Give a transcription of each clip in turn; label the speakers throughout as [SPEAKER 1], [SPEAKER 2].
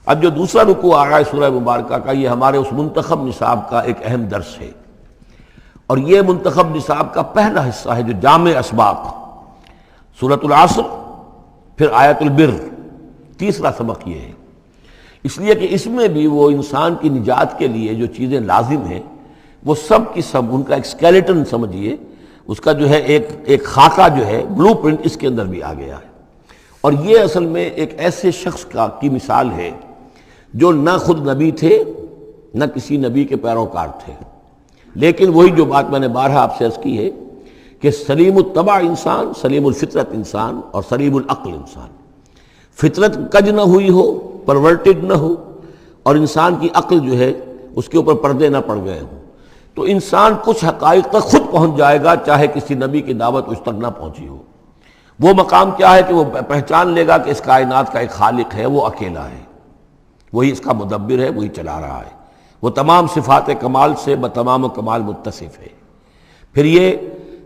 [SPEAKER 1] اب جو دوسرا رکوع آ رہا ہے سورہ مبارکہ کا، یہ ہمارے اس منتخب نصاب کا ایک اہم درس ہے، اور یہ منتخب نصاب کا پہلا حصہ ہے جو جامع اسباق، سورۃ العصر پھر آیت البر، تیسرا سبق یہ ہے، اس لیے کہ اس میں بھی وہ انسان کی نجات کے لیے جو چیزیں لازم ہیں وہ سب کی سب، ان کا ایک اسکیلیٹن سمجھیے، اس کا جو ہے ایک خاکہ جو ہے، بلو پرنٹ اس کے اندر بھی آ گیا ہے۔ اور یہ اصل میں ایک ایسے شخص کی مثال ہے جو نہ خود نبی تھے نہ کسی نبی کے پیروکار تھے، لیکن وہی جو بات میں نے بارہا آپ سے عرض کی ہے کہ سلیم الطبع انسان، سلیم الفطرت انسان اور سلیم العقل انسان، فطرت کج نہ ہوئی ہو، پرورٹڈ نہ ہو، اور انسان کی عقل جو ہے اس کے اوپر پردے نہ پڑ گئے ہوں، تو انسان کچھ حقائق تک خود پہنچ جائے گا چاہے کسی نبی کی دعوت اس تک نہ پہنچی ہو۔ وہ مقام کیا ہے کہ وہ پہچان لے گا کہ اس کائنات کا ایک خالق ہے، وہ اکیلا ہے، وہی اس کا مدبر ہے، وہی چلا رہا ہے، وہ تمام صفات کمال سے بتمام کمال متصف ہے۔ پھر یہ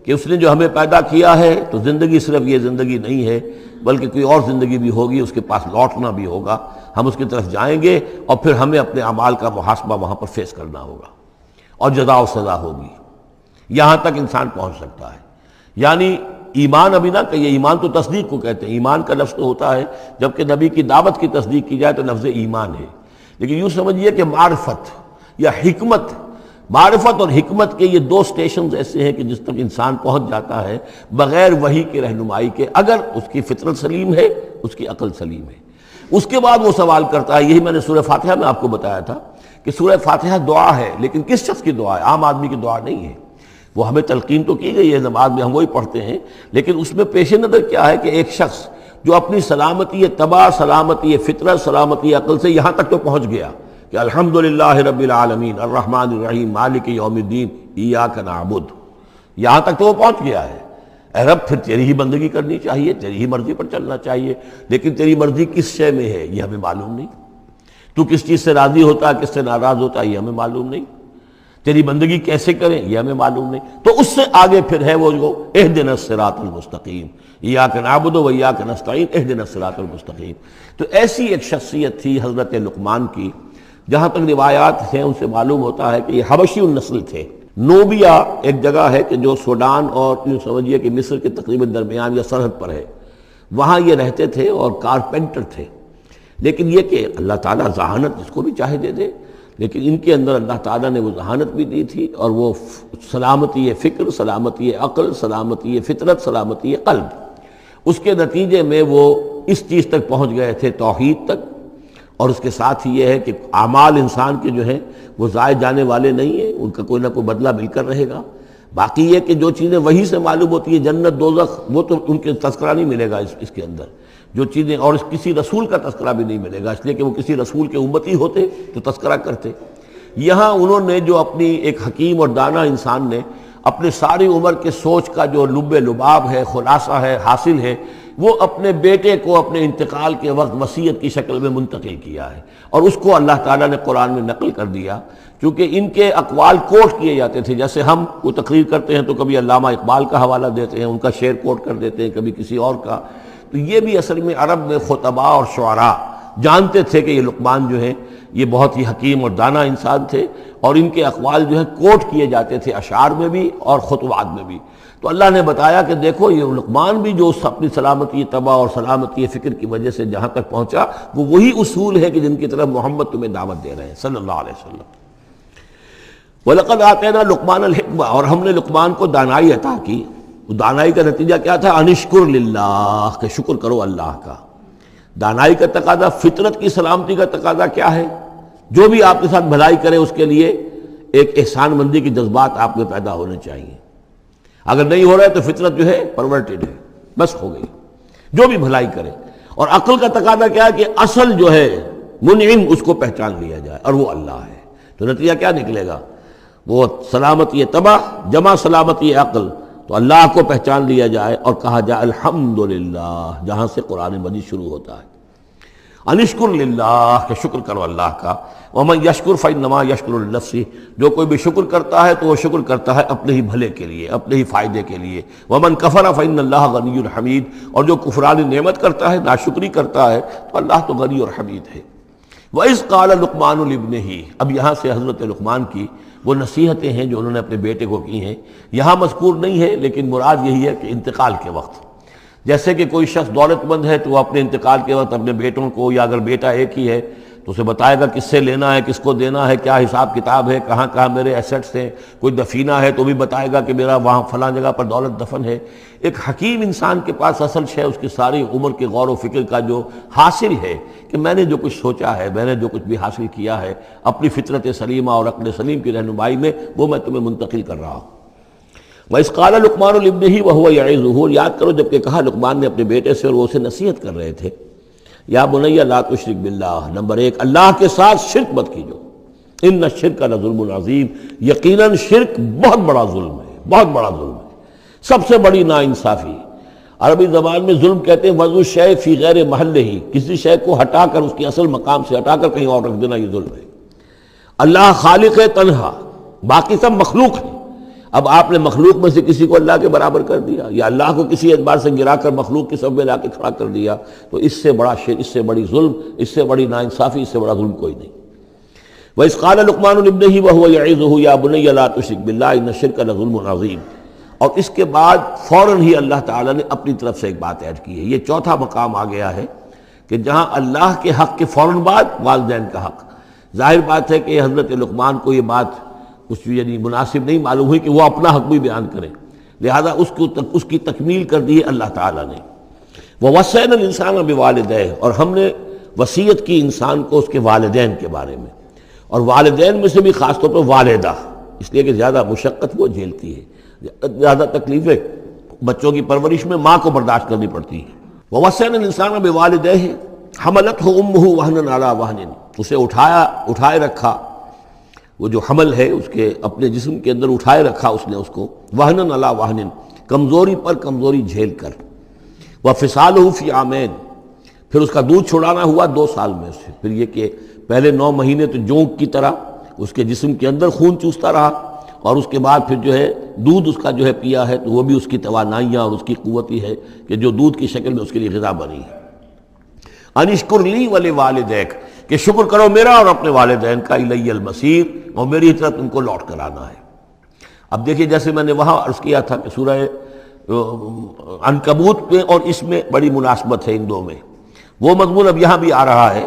[SPEAKER 1] کہ اس نے جو ہمیں پیدا کیا ہے تو زندگی صرف یہ زندگی نہیں ہے بلکہ کوئی اور زندگی بھی ہوگی، اس کے پاس لوٹنا بھی ہوگا، ہم اس کی طرف جائیں گے اور پھر ہمیں اپنے اعمال کا محاسبہ وہاں پر فیس کرنا ہوگا اور جزا و سزا ہوگی۔ یہاں تک انسان پہنچ سکتا ہے، یعنی ایمان ابھی نہ کہیے، ایمان تو تصدیق کو کہتے ہیں، ایمان کا لفظ تو ہوتا ہے جبکہ نبی کی دعوت کی تصدیق کی جائے تو لفظ ایمان ہے، لیکن یوں سمجھیے کہ معرفت یا حکمت، معرفت اور حکمت کے یہ دو سٹیشنز ایسے ہیں کہ جس تک انسان پہنچ جاتا ہے بغیر وحی کے رہنمائی کے، اگر اس کی فطرت سلیم ہے، اس کی عقل سلیم ہے۔ اس کے بعد وہ سوال کرتا ہے، یہی میں نے سورہ فاتحہ میں آپ کو بتایا تھا کہ سورہ فاتحہ دعا ہے، لیکن کس شخص کی دعا ہے؟ عام آدمی کی دعا نہیں ہے، وہ ہمیں تلقین تو کی گئی ہے، نماز میں ہم وہی پڑھتے ہیں، لیکن اس میں پیش نظر کیا ہے کہ ایک شخص جو اپنی سلامتی طبع، سلامتی فطرت، سلامتی عقل سے یہاں تک تو پہنچ گیا کہ الحمدللہ رب العالمین الرحمن الرحیم مالک یوم الدین ایاک نعبد، یہاں تک تو وہ پہنچ گیا ہے۔ اے رب پھر تیری ہی بندگی کرنی چاہیے، تیری ہی مرضی پر چلنا چاہیے، لیکن تیری مرضی کس شے میں ہے یہ ہمیں معلوم نہیں، تو کس چیز سے راضی ہوتا ہے، کس سے ناراض ہوتا ہے یہ ہمیں معلوم نہیں، تیری بندگی کیسے کریں یہ ہمیں معلوم نہیں۔ تو اس سے آگے پھر ہے وہ جو اہدنا الصراط المستقیم، ایاک نعبد و ایاک نستعین اہدنا الصراط المستقیم۔ تو ایسی ایک شخصیت تھی حضرت لقمان کی، جہاں تک روایات ہیں ان سے معلوم ہوتا ہے کہ یہ حبشی النسل تھے۔ نوبیا ایک جگہ ہے کہ جو سوڈان اور یوں سمجھیے کہ مصر کے تقریباً درمیان یا سرحد پر ہے، وہاں یہ رہتے تھے اور کارپینٹر تھے، لیکن یہ کہ اللہ تعالیٰ ذہانت جس کو بھی چاہے دے دے، لیکن ان کے اندر اللہ تعالیٰ نے وہ ذہانت بھی دی تھی، اور وہ سلامتی فکر، سلامتی عقل، سلامتی فطرت، سلامتی قلب، اس کے نتیجے میں وہ اس چیز تک پہنچ گئے تھے، توحید تک۔ اور اس کے ساتھ ہی یہ ہے کہ اعمال انسان کے جو ہیں وہ ضائع جانے والے نہیں ہیں، ان کا کوئی نہ کوئی بدلہ مل کر رہے گا۔ باقی یہ کہ جو چیزیں وہی سے معلوم ہوتی ہے، جنت دوزخ، وہ تو ان کے تذکرہ نہیں ملے گا اس کے اندر، جو چیزیں، اور کسی رسول کا تذکرہ بھی نہیں ملے گا، اس لیے کہ وہ کسی رسول کے امتی ہوتے تو تذکرہ کرتے۔ یہاں انہوں نے جو اپنی ایک حکیم اور دانا انسان نے اپنے ساری عمر کے سوچ کا جو لب لباب ہے، خلاصہ ہے، حاصل ہے، وہ اپنے بیٹے کو اپنے انتقال کے وقت وصیت کی شکل میں منتقل کیا ہے، اور اس کو اللہ تعالیٰ نے قرآن میں نقل کر دیا، کیونکہ ان کے اقوال کوٹ کیے جاتے تھے۔ جیسے ہم وہ تقریر کرتے ہیں تو کبھی علامہ اقبال کا حوالہ دیتے ہیں، ان کا شعر کوٹ کر دیتے ہیں، کبھی کسی اور کا، تو یہ بھی اصل میں عرب میں خطباء اور شعراء جانتے تھے کہ یہ لقمان جو ہیں یہ بہت ہی حکیم اور دانا انسان تھے، اور ان کے اقوال جو ہیں کوٹ کیے جاتے تھے اشعار میں بھی اور خطبات میں بھی۔ تو اللہ نے بتایا کہ دیکھو یہ لقمان بھی جو اپنی سلامتی طبع اور سلامتی فکر کی وجہ سے جہاں تک پہنچا، وہ وہی اصول ہے کہ جن کی طرف محمد تمہیں دعوت دے رہے ہیں صلی اللہ علیہ وسلم۔ وَلَقَدْ آتَيْنَا لُقْمَانَ الْحِكْمَةَ، اور ہم نے لقمان کو دانائی عطا کی۔ دانائی کا نتیجہ کیا تھا؟ انشکر للہ، کہ شکر کرو اللہ کا۔ دانائی کا تقاضا، فطرت کی سلامتی کا تقاضا کیا ہے؟ جو بھی آپ کے ساتھ بھلائی کرے اس کے لیے ایک احسان مندی کے جذبات آپ میں پیدا ہونے چاہیے۔ اگر نہیں ہو رہا ہے تو فطرت جو ہے پرورٹڈ ہے، بس ہو گئی، جو بھی بھلائی کرے۔ اور عقل کا تقاضا کیا ہے کہ اصل جو ہے منعم اس کو پہچان لیا جائے، اور وہ اللہ ہے۔ تو نتیجہ کیا نکلے گا؟ وہ سلامتی طبع جمع سلامتی عقل، تو اللہ کو پہچان لیا جائے اور کہا جائے الحمدللہ، جہاں سے قرآن مجید شروع ہوتا ہے۔ انشکر للہ، کہ شکر کرو اللہ کا۔ ومن یشکر فانما یشکر لنفسہ، جو کوئی بھی شکر کرتا ہے تو وہ شکر کرتا ہے اپنے ہی بھلے کے لیے، اپنے ہی فائدے کے لیے۔ ومن کفر فان اللہ غنی حمید، اور جو کفران نعمت کرتا ہے، ناشکری کرتا ہے، تو اللہ تو غنی اور حمید ہے۔ وَإِذْ قَالَ لُقْمَانُ لِابْنِهِ، اب یہاں سے حضرت لقمان کی وہ نصیحتیں ہیں جو انہوں نے اپنے بیٹے کو کی ہیں، یہاں مذکور نہیں ہے، لیکن مراد یہی ہے کہ انتقال کے وقت، جیسے کہ کوئی شخص دولت مند ہے تو وہ اپنے انتقال کے وقت اپنے بیٹوں کو، یا اگر بیٹا ایک ہی ہے تو اسے بتائے گا کس سے لینا ہے، کس کو دینا ہے، کیا حساب کتاب ہے، کہاں کہاں میرے ایسٹس ہیں، کوئی دفینہ ہے تو بھی بتائے گا کہ میرا وہاں فلاں جگہ پر دولت دفن ہے۔ ایک حکیم انسان کے پاس اصل شے اس کی ساری عمر کے غور و فکر کا جو حاصل ہے کہ میں نے جو کچھ سوچا ہے، میں نے جو کچھ بھی حاصل کیا ہے اپنی فطرت سلیمہ اور عقل سلیم کی رہنمائی میں، وہ میں تمہیں منتقل کر رہا ہوں۔ وَإِذْ قَالَ لُقْمَانُ لِابْنِهِ وَهُوَ يَعِظُهُ، یاد کرو جب کہ کہا لقمان نے اپنے بیٹے سے اور وہ اسے نصیحت کر رہے تھے، یا بنی لا تشرک باللہ، نمبر ایک اللہ کے ساتھ شرک مت کیجو، ان الشرک لظلم عظیم، یقیناً شرک بہت بڑا ظلم ہے، بہت بڑا ظلم ہے، سب سے بڑی ناانصافی۔ عربی زبان میں ظلم کہتے ہیں وضع الشیء فی غیر محلہ، کسی شے کو ہٹا کر اس کے اصل مقام سے ہٹا کر کہیں اور رکھ دینا، یہ ظلم ہے۔ اللہ خالق ہے تنہا، باقی سب مخلوق ہیں، اب آپ نے مخلوق میں سے کسی کو اللہ کے برابر کر دیا، یا اللہ کو کسی اعتبار سے گرا کر مخلوق کے سب میں لا کے کھڑا کر دیا، تو اس سے بڑا شرک، اس سے بڑی ظلم، اس سے بڑی ناانصافی، اس سے بڑا ظلم کوئی نہیں۔ وَإِذْ قَالَ لُقْمَانُ لِابْنِهِ وَهُوَ يَعِظُهُ يَا بُنَيَّ لَا تُشْرِكْ بِاللَّهِ إِنَّ الشِّرْكَ لَظُلْمٌ عَظِيمٌ، اور اس کے بعد فوراً ہی اللہ تعالیٰ نے اپنی طرف سے ایک بات ایڈ کی ہے۔ یہ چوتھا مقام آ گیا ہے کہ جہاں اللہ کے حق کے فوراً بعد والدین کا حق۔ ظاہر بات ہے کہ حضرت لقمان کو یہ بات کچھ یعنی مناسب نہیں معلوم ہوئی کہ وہ اپنا حق بھی بیان کریں، لہذا اس کی تکمیل کر دی ہے اللہ تعالیٰ نے۔ وَوَصَّيْنَا الْإِنسَانَ بِوَالِدَيْهِ، اور ہم نے وصیت کی انسان کو اس کے والدین کے بارے میں، اور والدین میں سے بھی خاص طور پر والدہ، اس لیے کہ زیادہ مشقت وہ جھیلتی ہے، زیادہ تکلیفیں بچوں کی پرورش میں ماں کو برداشت کرنی پڑتی ہیں۔ وَوَصَّيْنَا الْإِنسَانَ بِوَالِدَيْهِ حَمَلَتْهُ أُمُّهُ وَهْنًا عَلَى وَهْنٍ، اسے اٹھائے رکھا، وہ جو حمل ہے اس کے اپنے جسم کے اندر اٹھائے رکھا اس نے اس کو، وَهْنًا عَلَى وَهْنٍ، کمزوری پر کمزوری جھیل کر، وَفِصَالُهُ فِي عَامَيْنِ، پھر اس کا دودھ چھڑانا ہوا 2 سال میں سے، پھر یہ کہ پہلے 9 مہینے تو جونک کی طرح اس کے جسم کے اندر خون چوستا رہا، اور اس کے بعد پھر جو ہے دودھ اس کا جو ہے پیا ہے تو وہ بھی اس کی توانائیاں اور اس کی قوت ہی ہے کہ جو دودھ کی شکل میں اس کے لیے غذا بنی ہے۔ ان اشکر لی ولوالدیک، کہ شکر کرو میرا اور اپنے والدین کا، الی المصیر، اور میری طرف تم کو لوٹ کر آنا ہے۔ اب دیکھیے جیسے میں نے وہاں عرض کیا تھا کہ سورہ عنکبوت میں اور اس میں بڑی مناسبت ہے ان دو میں، وہ مضمون اب یہاں بھی آ رہا ہے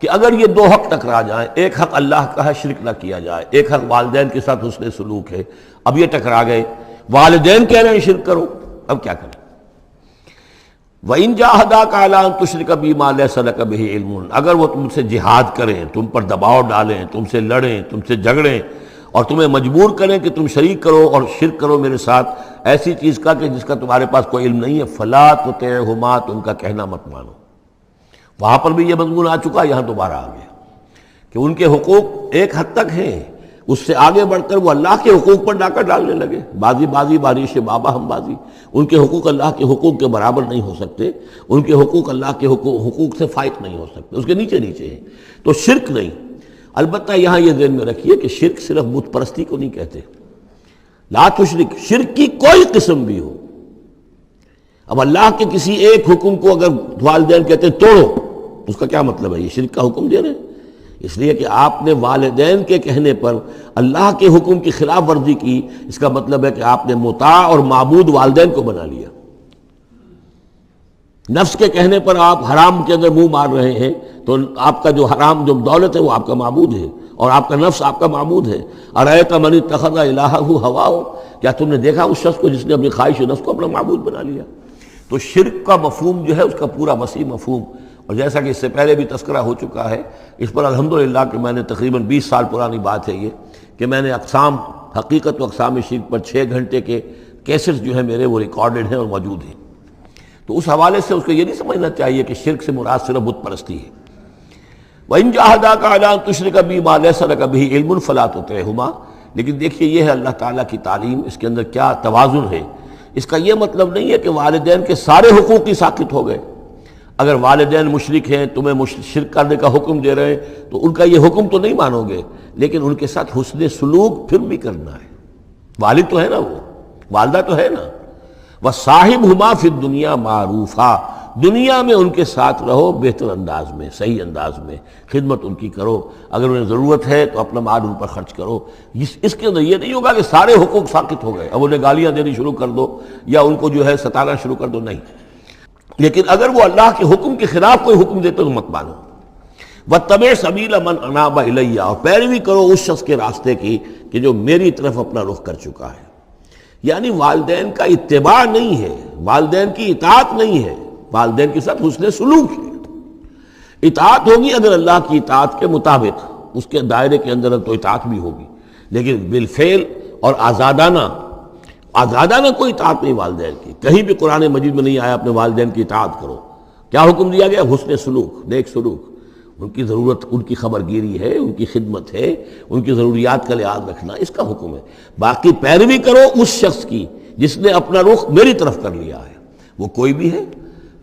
[SPEAKER 1] کہ اگر یہ 2 حق ٹکرا جائیں، ایک حق اللہ کا ہے شرک نہ کیا جائے، ایک حق والدین کے ساتھ حسن سلوک ہے، اب یہ ٹکرا گئے، والدین کہہ رہے ہیں شرک کرو، اب کیا کریں؟ وَإِن جَاهَدَاكَ عَلَىٰ أَن تُشْرِكَ بِي مَا لَيْسَ لَكَ بِهِ عِلْمٌ، اگر وہ تم سے جہاد کریں، تم پر دباؤ ڈالیں، تم سے لڑیں، تم سے جھگڑیں اور تمہیں مجبور کریں کہ تم شریک کرو اور شرک کرو میرے ساتھ ایسی چیز کا کہ جس کا تمہارے پاس کوئی علم نہیں ہے، فَلَا تُطِعْهُمَا، تم کا کہنا مت مانو۔ وہاں پر بھی یہ مضمون آ چکا، یہاں دوبارہ آ گیا کہ ان کے حقوق ایک حد تک ہیں، اس سے آگے بڑھ کر وہ اللہ کے حقوق پر ڈاکہ ڈالنے لگے، بازی بازی بارش بابا ہم بازی، ان کے حقوق اللہ کے حقوق کے برابر نہیں ہو سکتے، ان کے حقوق اللہ کے حقوق سے فائق نہیں ہو سکتے، اس کے نیچے نیچے ہیں، تو شرک نہیں۔ البتہ یہاں یہ ذہن میں رکھیے کہ شرک صرف بت پرستی کو نہیں کہتے، لا تشرک، شرک کی کوئی قسم بھی ہو۔ اب اللہ کے کسی ایک حکم کو اگر والدین کہتے ہیں توڑو، اس کا کیا مطلب ہے؟ یہ شرک کا حکم دے رہے ہیں، اس لیے کہ آپ نے والدین کے کہنے پر اللہ کے حکم کی خلاف ورزی کی، اس کا مطلب ہے کہ آپ نے مطاع اور معبود والدین کو بنا لیا۔ نفس کے کہنے پر آپ حرام کے اندر منہ مار رہے ہیں تو آپ کا جو حرام جو دولت ہے وہ آپ کا معبود ہے، اور آپ کا نفس آپ کا معبود ہے۔ ارأیت من اتخذ الہہ ہواہ، کیا تم نے دیکھا اس شخص کو جس نے اپنی خواہش نفس کو اپنا معبود بنا لیا؟ تو شرک کا مفہوم جو ہے اس کا پورا وسیع مفہوم، اور جیسا کہ اس سے پہلے بھی تذکرہ ہو چکا ہے، اس پر الحمدللہ کہ میں نے تقریباً 20 سال پرانی بات ہے یہ کہ میں نے اقسام حقیقت و اقسام شرک پر 6 گھنٹے کے کیسٹس جو ہیں میرے وہ ریکارڈڈ ہیں اور موجود ہیں۔ تو اس حوالے سے اس کو یہ نہیں سمجھنا چاہیے کہ شرک سے مراد صرف بت پرستی ہے۔ وَإِن جَاهَدَاكَ عَلَىٰ أَن تُشْرِكَ بِي مَا لَيْسَ لَكَ بِهِ عِلْمٌ فَلَا تُطِعْهُمَا، لیکن دیکھیے یہ ہے اللہ تعالیٰ کی تعلیم، اس کے اندر کیا توازن ہے۔ اس کا یہ مطلب نہیں ہے کہ والدین کے سارے حقوق ہی ساقط ہو گئے۔ اگر والدین مشرک ہیں، تمہیں شرک کرنے کا حکم دے رہے ہیں تو ان کا یہ حکم تو نہیں مانو گے، لیکن ان کے ساتھ حسن سلوک پھر بھی کرنا ہے۔ والد تو ہے نا، وہ والدہ تو ہے نا، وصاحبہما فی الدنیا معروفا، دنیا میں ان کے ساتھ رہو بہتر انداز میں، صحیح انداز میں خدمت ان کی کرو، اگر انہیں ضرورت ہے تو اپنا مال ان پر خرچ کرو۔ اس کے اندر یہ نہیں ہوگا کہ سارے حقوق ساقط ہو گئے، اب انہیں گالیاں دینی شروع کر دو یا ان کو جو ہے ستانا شروع کر دو، نہیں۔ لیکن اگر وہ اللہ کے حکم کے خلاف کوئی حکم دیتے تو مت مانو۔ واتبع سبیل من اناب الی، اور پیروی کرو اس شخص کے راستے کی کہ جو میری طرف اپنا رخ کر چکا ہے۔ یعنی والدین کا اتباع نہیں ہے، والدین کی اطاعت نہیں ہے، والدین کے ساتھ حسن سلوک ہے۔ اطاعت ہوگی اگر اللہ کی اطاعت کے مطابق، اس کے دائرے کے اندر تو اطاعت بھی ہوگی، لیکن بالفعل اور آزادانہ کوئی اطاعت نہیں والدین کی۔ کہیں بھی قرآن مجید میں نہیں آیا اپنے والدین کی اطاعت کرو۔ کیا حکم دیا گیا؟ حسن سلوک، نیک سلوک، ان کی ضرورت، ان کی خبر گیری ہے، ان کی خدمت ہے، ان کی ضروریات کا لحاظ رکھنا، اس کا حکم ہے۔ باقی پیروی کرو اس شخص کی جس نے اپنا رخ میری طرف کر لیا ہے، وہ کوئی بھی ہے۔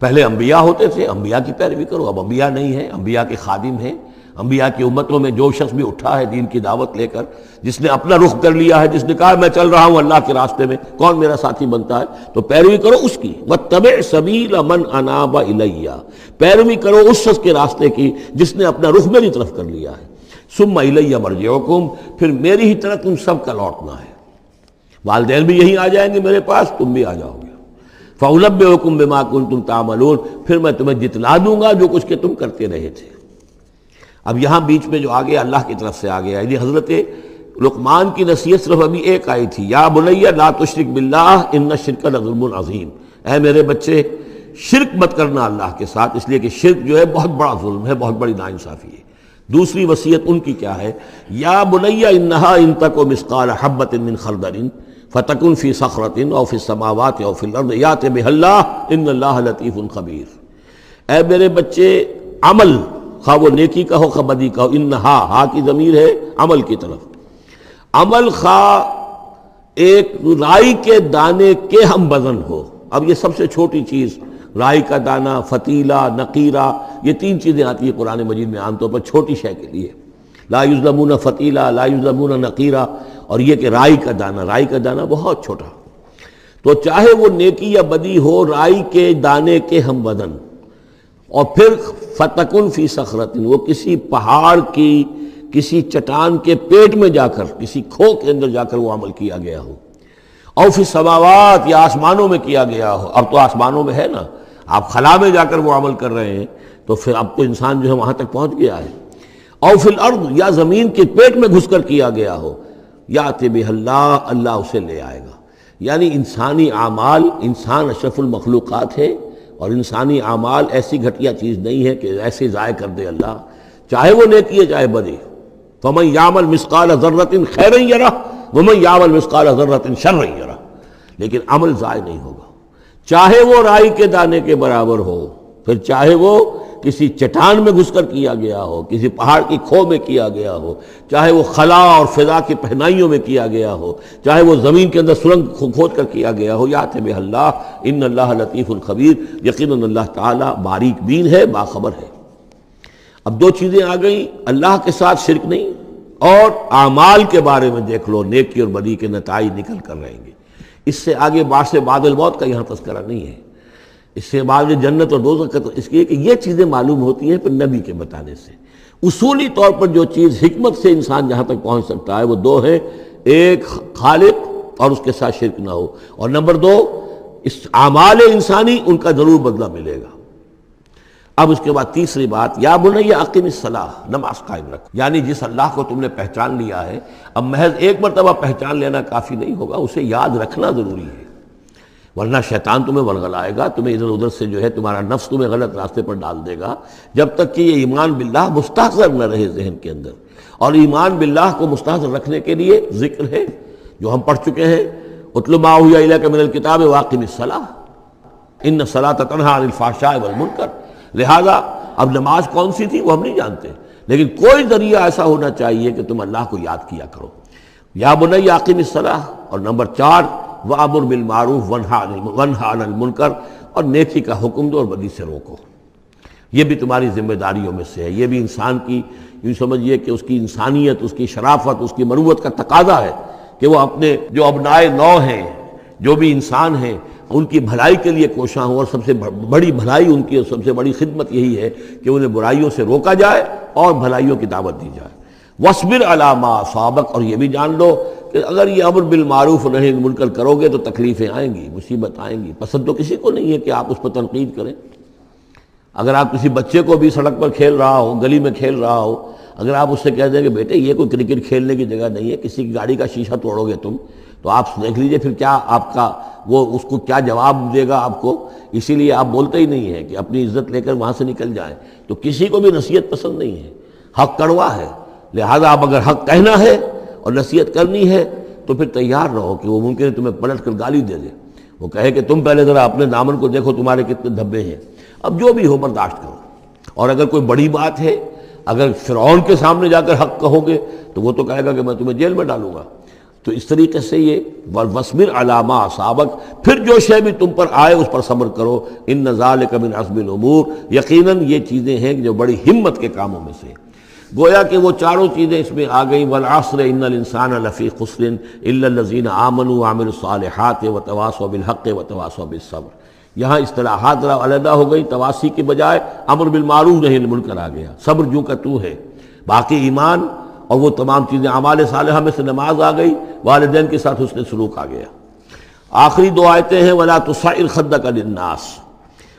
[SPEAKER 1] پہلے انبیاء ہوتے تھے، انبیاء کی پیروی کرو، اب انبیاء نہیں ہیں، انبیاء کے خادم ہیں۔ انبیاء کی امتوں میں جو شخص بھی اٹھا ہے دین کی دعوت لے کر، جس نے اپنا رخ کر لیا ہے، جس نے کہا میں چل رہا ہوں اللہ کے راستے میں، کون میرا ساتھی بنتا ہے، تو پیروی کرو اس کی۔ واتبع سبیل من اناب الی، پیروی کرو اس شخص کے راستے کی جس نے اپنا رخ میری طرف کر لیا ہے۔ ثم الی مرجعکم، پھر میری ہی طرف تم سب کا لوٹنا ہے۔ والدین بھی یہیں آ جائیں گے میرے پاس، تم بھی آ جاؤ گے۔ فَأُنَبِّئُكُم بِمَا كُنتُمْ تَعْمَلُونَ، پھر میں تمہیں جتلا دوں گا جو کچھ کہ تم کرتے رہے تھے۔ اب یہاں بیچ میں جو آگے اللہ کی طرف سے آ گیا، یعنی حضرت لقمان کی نصیحت صرف ابھی ایک آئی تھی، یا بنی لا تشرک باللہ ان الشرک لظلم عظیم، اے میرے بچے شرک مت کرنا اللہ کے ساتھ، اس لیے کہ شرک جو ہے بہت بڑا ظلم ہے، بہت بڑی ناانصافی ہے۔ دوسری وصیت ان کی کیا ہے؟ یا بنی انہا ان تک مثقال حبۃ من خردل فتکن فی صخرۃ او فی السماوات او فی الارض یأت بها اللہ ان اللہ لطیف خبیر، اے میرے بچے عمل، خواہ وہ نیکی کا ہو خواہ بدی کا ہو، انہا، ہا کی ضمیر ہے عمل کی طرف، عمل خواہ ایک رائی کے دانے کے ہم وزن ہو۔ اب یہ سب سے چھوٹی چیز، رائی کا دانہ، فتیلہ، نقیرہ، یہ تین چیزیں آتی ہیں قرآن مجید میں عام طور پر چھوٹی شے کے لیے، لا یظلمون فتیلہ، لا یظلمون نقیرہ، اور یہ کہ رائی کا دانہ، رائی کا دانہ بہت چھوٹا، تو چاہے وہ نیکی یا بدی ہو رائی کے دانے کے ہم وزن۔ اور پھر فتکن فی صخرۃ، وہ کسی پہاڑ کی، کسی چٹان کے پیٹ میں جا کر، کسی کھو کے اندر جا کر وہ عمل کیا گیا ہو، اور فی السماوات، یا آسمانوں میں کیا گیا ہو، اب تو آسمانوں میں ہے نا، آپ خلا میں جا کر وہ عمل کر رہے ہیں، تو پھر اب تو انسان جو ہے وہاں تک پہنچ گیا ہے، اور فی الارض، یا زمین کے پیٹ میں گھس کر کیا گیا ہو، یأت بہ اللہ، اللہ اسے لے آئے گا۔ یعنی انسانی اعمال، انسان اشرف المخلوقات ہے، اور انسانی اعمال ایسی گھٹیا چیز نہیں ہے کہ ایسے ضائع کر دے اللہ، چاہے وہ نیکی ہے چاہے بدی۔ فمن یعمل مثقال ذرۃ خیرا یرہ ومن یعمل مثقال ذرۃ شرا یرہ، لیکن عمل ضائع نہیں ہوگا، چاہے وہ رائی کے دانے کے برابر ہو، پھر چاہے وہ کسی چٹان میں گھس کر کیا گیا ہو، کسی پہاڑ کی کھو میں کیا گیا ہو، چاہے وہ خلا اور فضا کی پہنائیوں میں کیا گیا ہو، چاہے وہ زمین کے اندر سرنگ کھود کر کیا گیا ہو، یأت بہ اللہ ان اللہ لطیف خبیر، یقیناً اللہ تعالیٰ باریک بین ہے، باخبر ہے۔ اب دو چیزیں آ گئیں، اللہ کے ساتھ شرک نہیں، اور اعمال کے بارے میں دیکھ لو، نیکی اور بدی کے نتائج نکل کر رہیں گے۔ اس سے آگے بعث بعد الموت کا یہاں تذکرہ نہیں ہے، اس سے بعد جنت اور دوزخ کا، اس لیے کہ یہ چیزیں معلوم ہوتی ہیں پھر نبی کے بتانے سے۔ اصولی طور پر جو چیز حکمت سے انسان جہاں تک پہنچ سکتا ہے وہ دو ہے، ایک خالق اور اس کے ساتھ شرک نہ ہو، اور نمبر دو اس اعمال انسانی ان کا ضرور بدلہ ملے گا۔ اب اس کے بعد تیسری بات، یا بنی اقم الصلاۃ، نماز قائم رکھ، یعنی جس اللہ کو تم نے پہچان لیا ہے، اب محض ایک مرتبہ پہچان لینا کافی نہیں ہوگا، اسے یاد رکھنا ضروری ہے، ورنہ شیطان تمہیں ورغلائے گا، تمہیں ادھر ادھر سے جو ہے تمہارا نفس تمہیں غلط راستے پر ڈال دے گا، جب تک کہ یہ ایمان باللہ مستحضر نہ رہے ذہن کے اندر۔ اور ایمان باللہ کو مستحضر رکھنے کے لیے ذکر ہے جو ہم پڑھ چکے ہیں، اتل ما اوحی الیک من الکتاب واقم الصلاۃ ان الصلاۃ تنہی عن الفحشاء والمنکر۔ لہذا اب نماز کون سی تھی وہ ہم نہیں جانتے، لیکن کوئی ذریعہ ایسا ہونا چاہیے کہ تم اللہ کو یاد کیا کرو۔ یا بنی اقم الصلاۃ، اور نمبر 4 وَأَمُرْ بِالْمَعْرُوفِ وَانْهَ عَنِ الْمُنْكَرِ، اور نیکی کا حکم دو اور بدی سے روکو۔ یہ بھی تمہاری ذمہ داریوں میں سے ہے، یہ بھی انسان کی، یوں سمجھیے کہ اس کی انسانیت، اس کی شرافت، اس کی مروت کا تقاضا ہے کہ وہ اپنے جو ابنائے نو ہیں، جو بھی انسان ہیں، ان کی بھلائی کے لیے کوشاں ہوں، اور سب سے بڑی بھلائی ان کی اور سب سے بڑی خدمت یہی ہے کہ انہیں برائیوں سے روکا جائے اور بھلائیوں کی دعوت دی جائے۔ وَاصْبِرْ عَلَىٰ مَا أَصَابَكَ، اور یہ بھی جان لو کہ اگر یہ امر بالمعروف و نہی عن المنکر کرو گے تو تکلیفیں آئیں گی، مصیبت آئیں گی۔ پسند تو کسی کو نہیں ہے کہ آپ اس پر تنقید کریں۔ اگر آپ کسی بچے کو بھی سڑک پر کھیل رہا ہو، گلی میں کھیل رہا ہو، اگر آپ اس سے کہہ دیں کہ بیٹے یہ کوئی کرکٹ کھیلنے کی جگہ نہیں ہے، کسی کی گاڑی کا شیشہ توڑو گے تم، تو آپ دیکھ لیجئے پھر کیا آپ کا وہ اس کو کیا جواب دے گا آپ کو۔ اسی لیے آپ بولتے ہی نہیں ہیں کہ اپنی عزت لے کر وہاں سے نکل جائیں۔ تو کسی کو بھی نصیحت پسند نہیں ہے، حق کڑوا ہے، لہذا آپ اگر حق کہنا ہے اور نصیحت کرنی ہے تو پھر تیار رہو کہ وہ ممکن ہے تمہیں پلٹ کر گالی دے دے، وہ کہے کہ تم پہلے ذرا اپنے دامن کو دیکھو تمہارے کتنے دھبے ہیں۔ اب جو بھی ہو برداشت کرو، اور اگر کوئی بڑی بات ہے، اگر فرعون کے سامنے جا کر حق کہو گے تو وہ تو کہے گا کہ میں تمہیں جیل میں ڈالوں گا۔ تو اس طریقے سے یہ وَاصْبِرْ عَلَىٰ مَا أَصَابَكَ، پھر جو شے بھی تم پر آئے اس پر صبر کرو، إِنَّ ذَلِكَ مِنْ عَزْمِ الْأُمُورِ، یقیناً یہ چیزیں ہیں جو بڑی ہمت کے کاموں میں سے۔ گویا کہ وہ چاروں چیزیں اس میں آ گئیں، وَالْعَصْرِ إِنَّ الْإِنسَانَ لَفِي خُسْرٍ إِلَّا الَّذِينَ آمَنُوا وَعَمِلُوا الصَّالِحَاتِ وَتَوَاصَوْا بِالْحَقِّ وَتَوَاصَوْا بِالصَّبْرِ۔ یہاں اصطلاحات ذرا علیحدہ ہو گئی، تواصی کی بجائے امر بالمعروف نہی عن المنکر آ گیا، صبر جو کا تو ہے۔ باقی ایمان اور وہ تمام چیزیں، اعمال صالحہ میں سے نماز آ گئی، والدین کے ساتھ حسن سلوک آ گیا۔ آخری دو آیتیں ہیں وَلَا تُصَعِّرْ خَدَّكَ لِلنَّاسِ،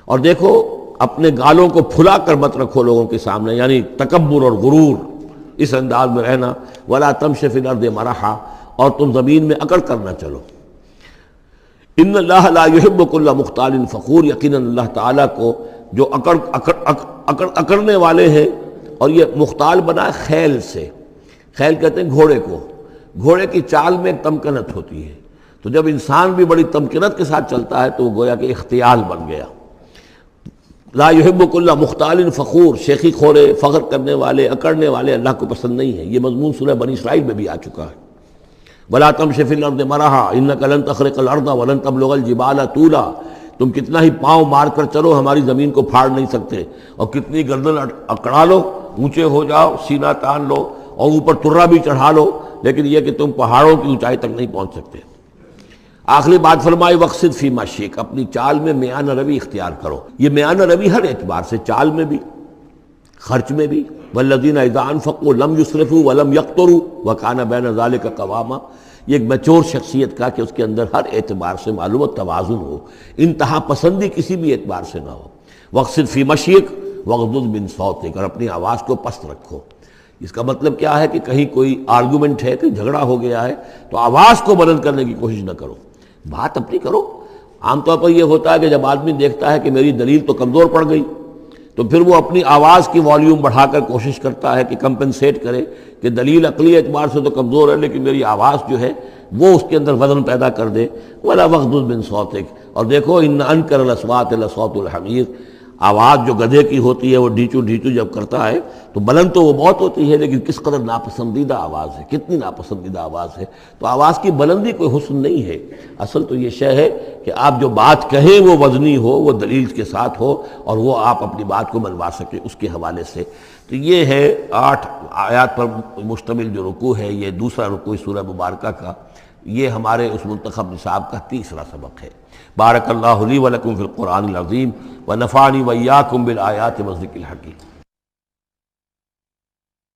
[SPEAKER 1] اور دیکھو اپنے گالوں کو پھلا کر مت رکھو لوگوں کے سامنے، یعنی تکبر اور غرور، اس انداز میں رہنا۔ وَلَا تَمْشِ فِي الْأَرْضِ مَرَحًا، اور تم زمین میں اکڑ کر نہ چلو۔ ان اللہ لا يحب كل مختال فخور، یقیناً اللہ تعالیٰ کو جو اکڑنے والے ہیں، اور یہ مختال بنا ہے خیل سے، خیل کہتے ہیں گھوڑے کو، گھوڑے کی چال میں ایک تمکنت ہوتی ہے، تو جب انسان بھی بڑی تمکنت کے ساتھ چلتا ہے تو وہ گویا کہ اختیال بن گیا۔ لا يحب كل مختال فخور، شیخی کھوڑے، فخر کرنے والے، اکڑنے والے اللہ کو پسند نہیں ہے۔ یہ مضمون سورہ بنی اسرائیل میں بھی آ چکا ہے۔ وَلَا تَمْشِ فِي الْأَرْضِ مَرَحًا إِنَّكَ لَن تَخْرِقَ الْأَرْضَ وَلَن تَبْلُغَ الْجِبَالَ طُولًا، تم کتنا ہی پاؤں مار کر چلو ہماری زمین کو پھاڑ نہیں سکتے، اور کتنی گردن اکڑا لو، اونچے ہو جاؤ، سینہ تان لو اور اوپر ترا بھی چڑھا لو، لیکن یہ کہ تم پہاڑوں کی اونچائی تک نہیں پہنچ سکتے۔ آخری بات فرمائی وَاقْصِدْ فِي مَشْيِكَ، اپنی چال میں میانہ روی اختیار کرو۔ یہ میانہ روی ہر اعتبار سے، چال میں بھی، خرچ میں بھی۔ وَالَّذِينَ إِذَا أَنفَقُوا لَمْ يُسْرِفُوا وَلَمْ يَقْتُرُوا وَكَانَ بَيْنَ ذَلِكَ قَوَامًا، یہ ایک میچور شخصیت کا کہ اس کے اندر ہر اعتبار سے معلوم توازن ہو، انتہا پسندی کسی بھی اعتبار سے نہ ہو۔ وَاقْصِدْ فِي مَشْيِكَ وَاغْضُضْ مِنْ صَوْتِكَ، اور اپنی آواز کو پست رکھو۔ اس کا مطلب کیا ہے کہ کہیں کوئی آرگومنٹ ہے، کہ جھگڑا ہو گیا ہے، تو آواز کو بلند کرنے کی کوشش نہ کرو، بات اپنی کرو۔ عام طور پر یہ ہوتا ہے کہ جب آدمی دیکھتا ہے کہ میری دلیل تو کمزور پڑ گئی، تو پھر وہ اپنی آواز کی والیوم بڑھا کر کوشش کرتا ہے کہ کمپنسیٹ کرے کہ دلیل عقلی اعتبار سے تو کمزور ہے لیکن میری آواز جو ہے وہ اس کے اندر وزن پیدا کر دے۔ وَلَا وَاغْضُضْ مِنْ صَوْتِكَ، اور دیکھو إِنَّ أَنْكَرَ الْأَصْوَاتِ لَصَوْتُ الْحَمِيرِ، آواز جو گدھے کی ہوتی ہے وہ ڈھیچو ڈھیچو جب کرتا ہے تو بلند تو وہ بہت ہوتی ہے، لیکن کس قدر ناپسندیدہ آواز ہے، کتنی ناپسندیدہ آواز ہے۔ تو آواز کی بلندی کوئی حسن نہیں ہے، اصل تو یہ شے ہے کہ آپ جو بات کہیں وہ وزنی ہو، وہ دلیل کے ساتھ ہو، اور وہ آپ اپنی بات کو منوا سکیں اس کے حوالے سے۔ تو یہ ہے 8 آیات پر مشتمل جو رکوع ہے، یہ دوسرا رکوع سورہ مبارکہ کا، یہ ہمارے اس منتخب نصاب کا تیسرا سبق ہے۔ بارک اللہ لی و لکم فی القرآن العظیم ونفعنی وإیاکم بالآیات والذکر الحکیم۔